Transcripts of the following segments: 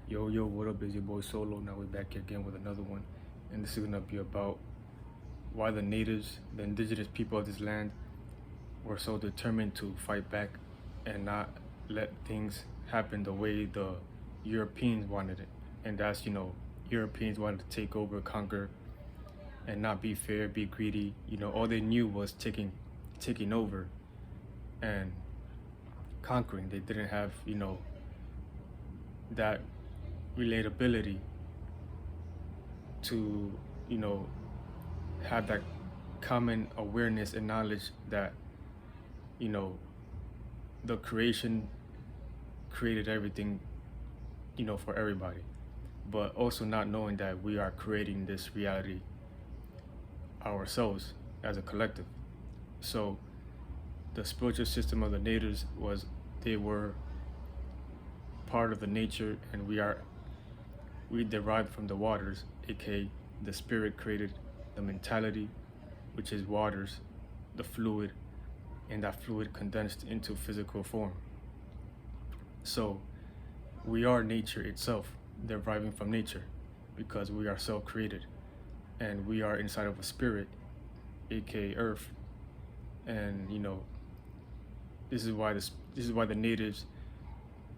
Yo, what up? Is your boy Solo. Now we're back again with another one. And this is going to be about why the natives, the indigenous people of this land, were so determined to fight back and not let things happen the way the Europeans wanted it. And that's, Europeans wanted to take over, conquer, and not be fair, be greedy. All they knew was taking over and conquering. They didn't have, that relatability to have that common awareness and knowledge that the creation created everything for everybody, but also not knowing that we are creating this reality ourselves as a collective. So the spiritual system of the natives was they were part of the nature, and we derived from the waters, aka the spirit created the mentality, which is waters, the fluid, and that fluid condensed into physical form. So we are nature itself, deriving from nature, because we are self-created, and we are inside of a spirit, aka earth. And this is why the natives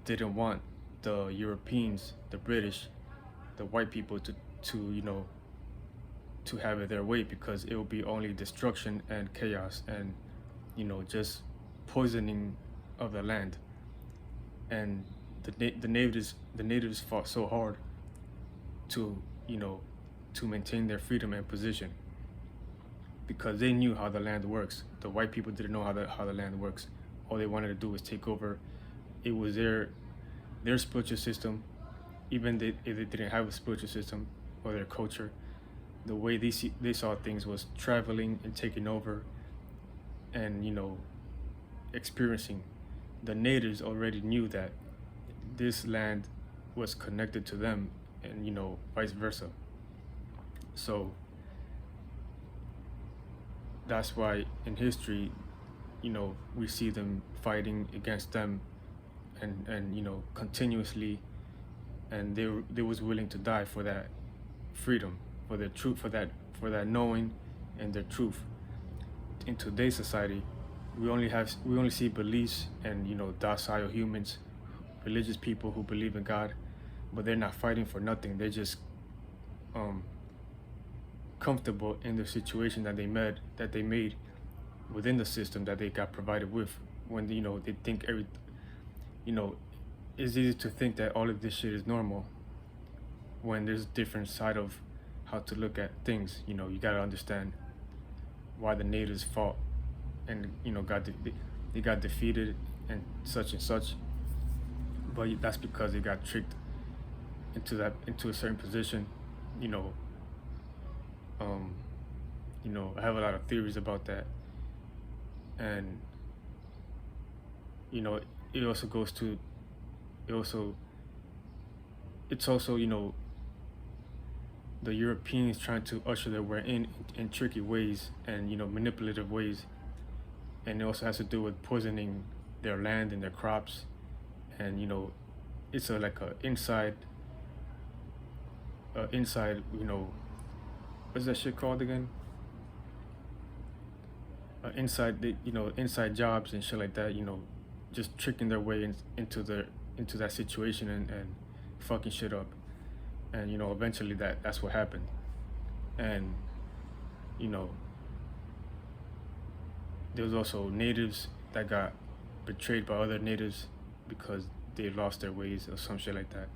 didn't want the Europeans, the British, the white people to have it their way, because it will be only destruction and chaos and just poisoning of the land. And the natives fought so hard to to maintain their freedom and position, because they knew how the land works. The white people didn't know how the land works. All they wanted to do was take over. It was their spiritual system, even if they didn't have a spiritual system or their culture. The way they saw things was traveling and taking over and experiencing. The natives already knew that this land was connected to them, and vice versa. So that's why in history we see them fighting against them and continuously, and they was willing to die for that freedom, for their truth, for that knowing and their truth. In today's society, we only see beliefs and docile humans, religious people who believe in God, but they're not fighting for nothing. They're just comfortable in the situation that they made within the system that they got provided with. When they think it's easy to think that all of this shit is normal, when there's a different side of how to look at things. You gotta understand why the natives fought and they got defeated and such, but that's because they got tricked into a certain position. I have a lot of theories about that, and it also goes to it's also the Europeans trying to usher their way in tricky ways and manipulative ways, and it also has to do with poisoning their land and their crops, and it's like a inside what's that shit called again? Inside jobs and shit like that. Just tricking their way into that situation and fucking shit up. And eventually that's what happened. And there was also natives that got betrayed by other natives because they lost their ways or some shit like that.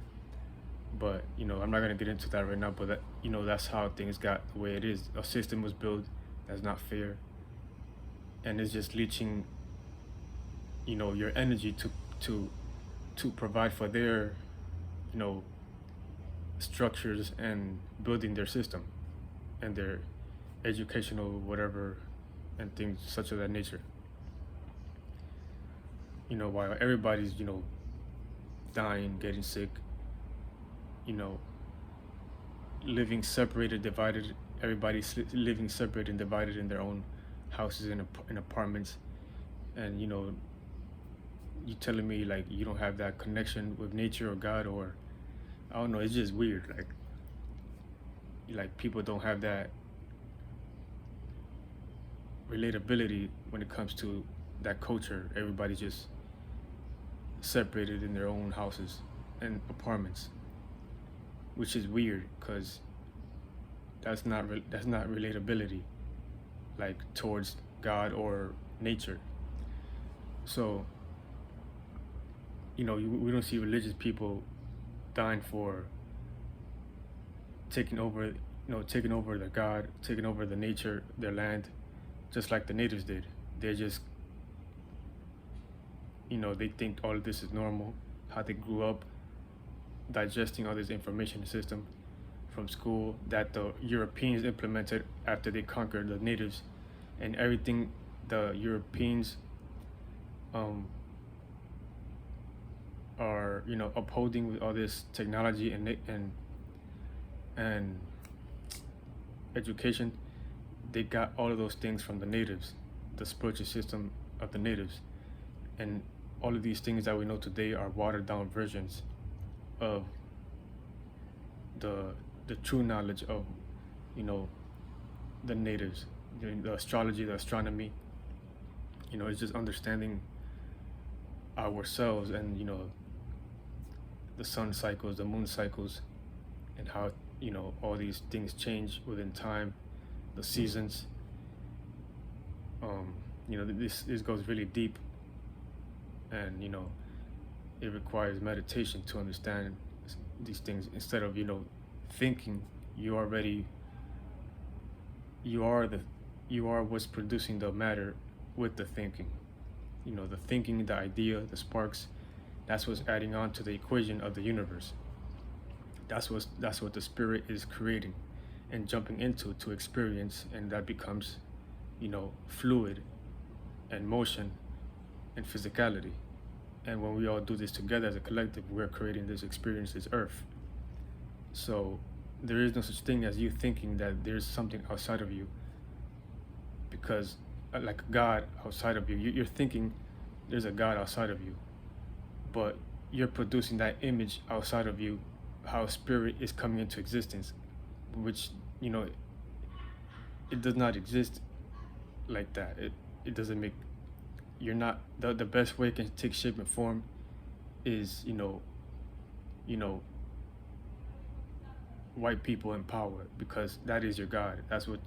But I'm not gonna get into that right now. But that's how things got the way it is. A system was built that's not fair, and it's just leeching your energy to provide for their structures and building their system and their educational whatever and things such of that nature. While everybody's dying, getting sick, living separated, divided. Everybody's living separate and divided in their own houses and in apartments. And you telling me like you don't have that connection with nature or God or I don't know, it's just weird. Like people don't have that relatability when it comes to that culture. Everybody just separated in their own houses and apartments, which is weird because that's not relatability, like towards God or nature. So we don't see religious people dying for taking over the God, taking over the nature, their land, just like the natives did. They just, they think all of this is normal, how they grew up, digesting all this information system from school that the Europeans implemented after they conquered the natives, and everything the Europeans are upholding with all this technology and education. They got all of those things from the natives, the spiritual system of the natives, and all of these things that we know today are watered down versions of the true knowledge of the natives, the astrology, the astronomy. It's just understanding ourselves and the sun cycles, the moon cycles, and how all these things change within time, the seasons. This goes really deep, and it requires meditation to understand these things. Instead of thinking, you are what's producing the matter with the thinking. The thinking, the idea, the sparks, that's what's adding on to the equation of the universe. That's what the spirit is creating and jumping into to experience, and that becomes fluid and motion and physicality. And when we all do this together as a collective, we're creating this experience, this earth. So there is no such thing as you thinking that there's something outside of you, because like God outside of you, you're thinking there's a God outside of you, but you're producing that image outside of you, how spirit is coming into existence, which it does not exist like that. It doesn't make, you're not, the best way it can take shape and form is white people in power, because that is your God. That's what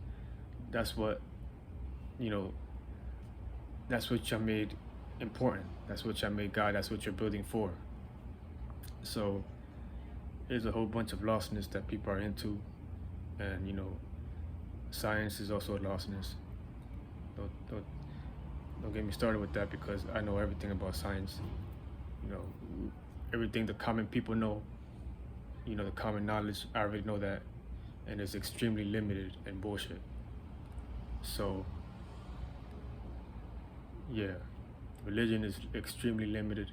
you made important. That's what you made God. That's what you're building for. So there's a whole bunch of lostness that people are into, and science is also a lostness. Don't get me started with that, because I know everything about science. Everything the common people know, the common knowledge, I already know that, and it's extremely limited and bullshit. So yeah, religion is extremely limited.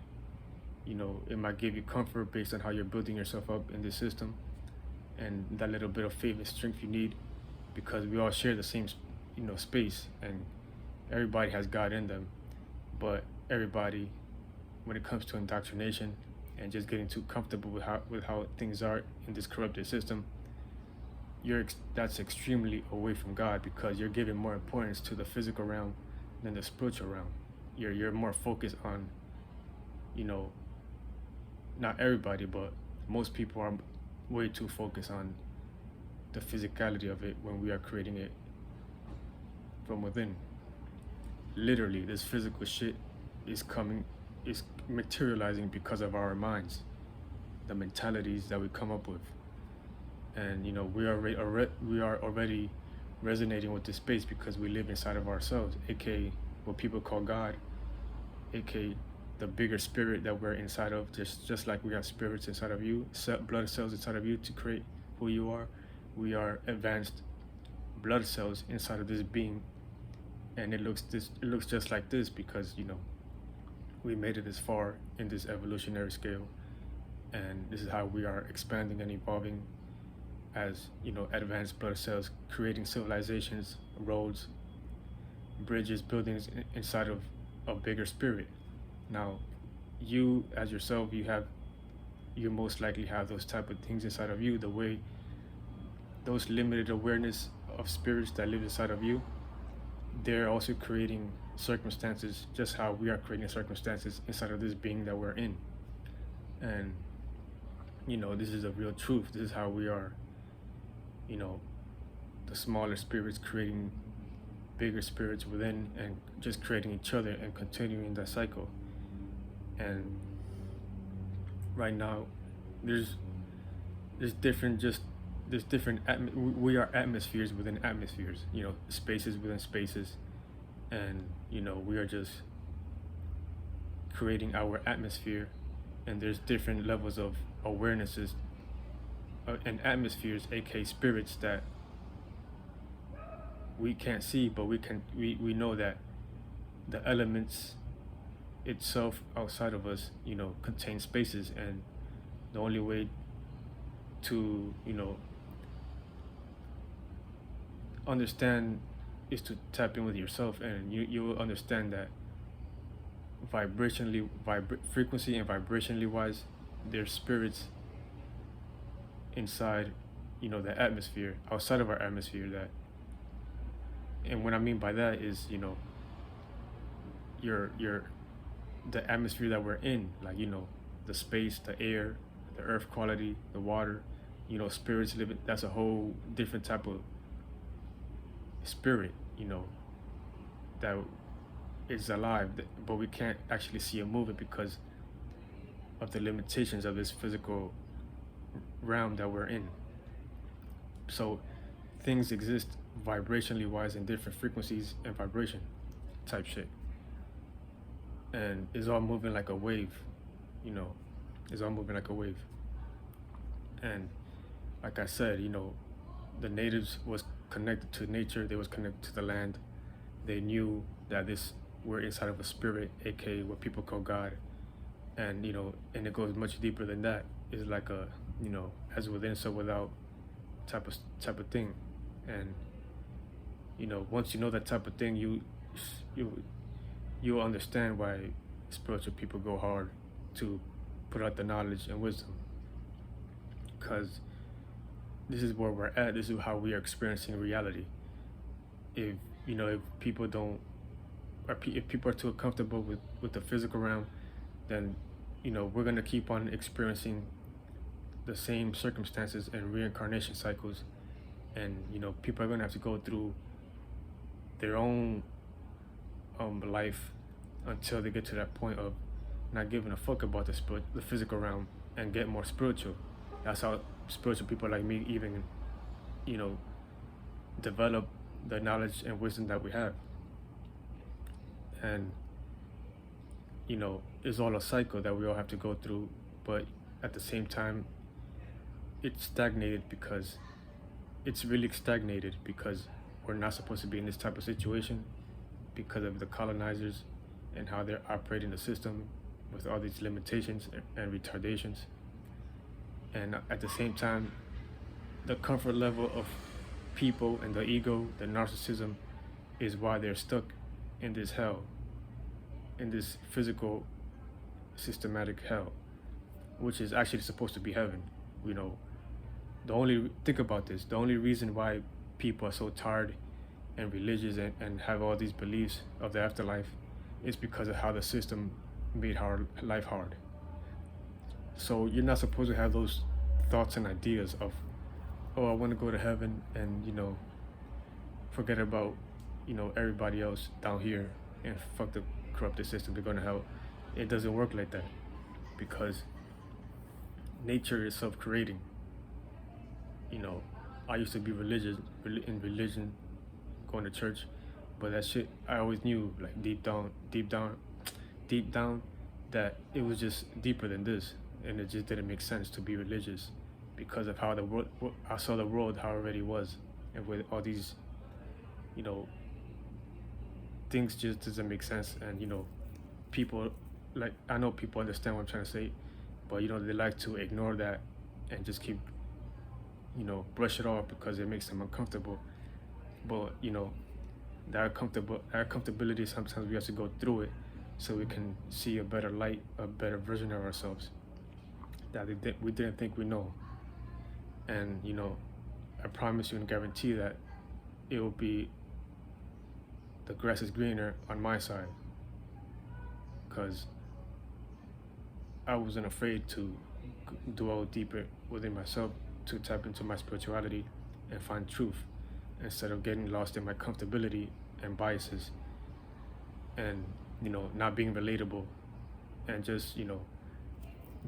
It might give you comfort based on how you're building yourself up in this system, and that little bit of faith and strength you need, because we all share the same space, and everybody has God in them. But everybody, when it comes to indoctrination and just getting too comfortable with how things are in this corrupted system, that's extremely away from God, because you're giving more importance to the physical realm than the spiritual realm. You're more focused on, not everybody, but most people are way too focused on the physicality of it, when we are creating it from within. Literally, this physical shit is materializing because of our minds, the mentalities that we come up with. And we are already resonating with this space because we live inside of ourselves, aka what people call God, aka the bigger spirit that we're inside of. Just like we have spirits inside of you, blood cells inside of you to create who you are, we are advanced blood cells inside of this being. And it looks just like this because we made it this far in this evolutionary scale, and this is how we are expanding and evolving as advanced blood cells, creating civilizations, roads, bridges, buildings inside of a bigger spirit. Now, you as yourself, you have you most likely have those type of things inside of you. The way those limited awareness of spirits that live inside of you, they're also creating circumstances, just how we are creating circumstances inside of this being that we're in. And this is a real truth. This is how we are, the smaller spirits creating bigger spirits within, and just creating each other and continuing that cycle. And right now, there's different we are atmospheres within atmospheres, spaces within spaces, and we are just creating our atmosphere, and there's different levels of awarenesses and atmospheres, aka spirits, that we can't see, but we know that the elements itself outside of us contain spaces, and the only way to understand is to tap in with yourself, and you will understand that frequency and vibrationally wise, there's spirits inside the atmosphere, outside of our atmosphere, that, and what I mean by that is your the atmosphere that we're in, like the space, the air, the earth quality, the water, spirits living. That's a whole different type of spirit, that is alive, but we can't actually see it moving because of the limitations of this physical realm that we're in. So things exist vibrationally wise in different frequencies and vibration type shit, and it's all moving like a wave. It's all moving like a wave. And like I said, the natives was connected to nature, they was connected to the land. They knew that we're inside of a spirit, aka what people call God. And and it goes much deeper than that. It's like a as within so without type of thing. And once you know that type of thing, you'll understand why spiritual people go hard to put out the knowledge and wisdom, because this is where we're at. This is how we are experiencing reality. If people don't, or if people are too comfortable with the physical realm, then we're gonna keep on experiencing the same circumstances and reincarnation cycles, and people are gonna have to go through their own life until they get to that point of not giving a fuck about the physical realm and get more spiritual. That's how spiritual people like me even develop the knowledge and wisdom that we have. And it's all a cycle that we all have to go through, but at the same time it's really stagnated because we're not supposed to be in this type of situation because of the colonizers and how they're operating the system with all these limitations and retardations. And at the same time, the comfort level of people and the ego, the narcissism, is why they're stuck in this hell, in this physical systematic hell, which is actually supposed to be heaven. Think about this, the only reason why people are so tired and religious and have all these beliefs of the afterlife is because of how the system made life hard. So you're not supposed to have those thoughts and ideas of, oh, I want to go to heaven and forget about everybody else down here and fuck the corrupted system, they're going to hell. It doesn't work like that, because nature is self-creating. I used to be religious in religion, going to church, but that shit, I always knew, like deep down that it was just deeper than this, and it just didn't make sense to be religious because of how the world, I saw the world how it already was, and with all these things just doesn't make sense. And people, like, I know people understand what I'm trying to say, but they like to ignore that and just keep brush it off because it makes them uncomfortable. But that comfortability, sometimes we have to go through it so we can see a better light, a better version of ourselves. that we didn't think we know. And I promise you and guarantee that it will be, the grass is greener on my side, because I wasn't afraid to dwell deeper within myself, to tap into my spirituality and find truth, instead of getting lost in my comfortability and biases, and not being relatable, and just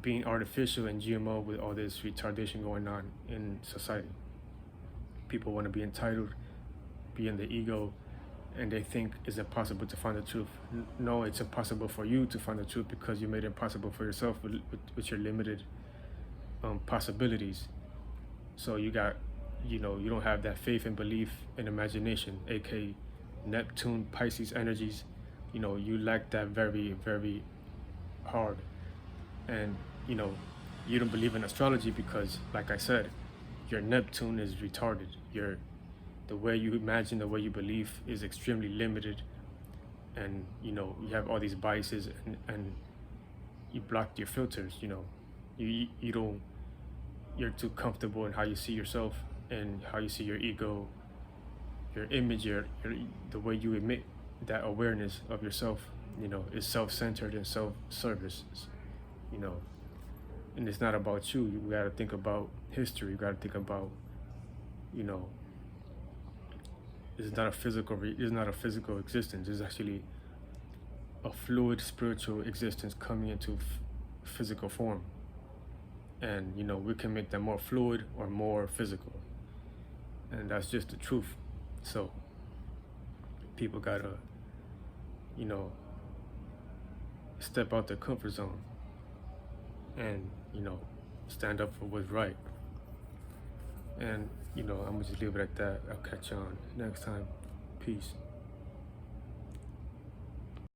being artificial and GMO with all this retardation going on in society. People want to be entitled, be in the ego, and they think it's impossible to find the truth. No, it's impossible for you to find the truth, because you made it impossible for yourself with your limited possibilities. So you don't have that faith and belief and imagination, aka Neptune, Pisces energies. You lack that very, very hard. And you don't believe in astrology because, like I said, your Neptune is retarded. The way you imagine, the way you believe is extremely limited, and you have all these biases, and you block your filters. You don't, you're too comfortable in how you see yourself and how you see your ego, your image, the way you emit that awareness of yourself, is self-centered and self-service, and it's not about you. You got to think about history. You got to think about, it's not a physical existence. It's actually a fluid spiritual existence coming into physical form, and we can make that more fluid or more physical, and that's just the truth. So people gotta step out their comfort zone and stand up for what's right. And I'm gonna just leave it at that. I'll catch you on next time. Peace.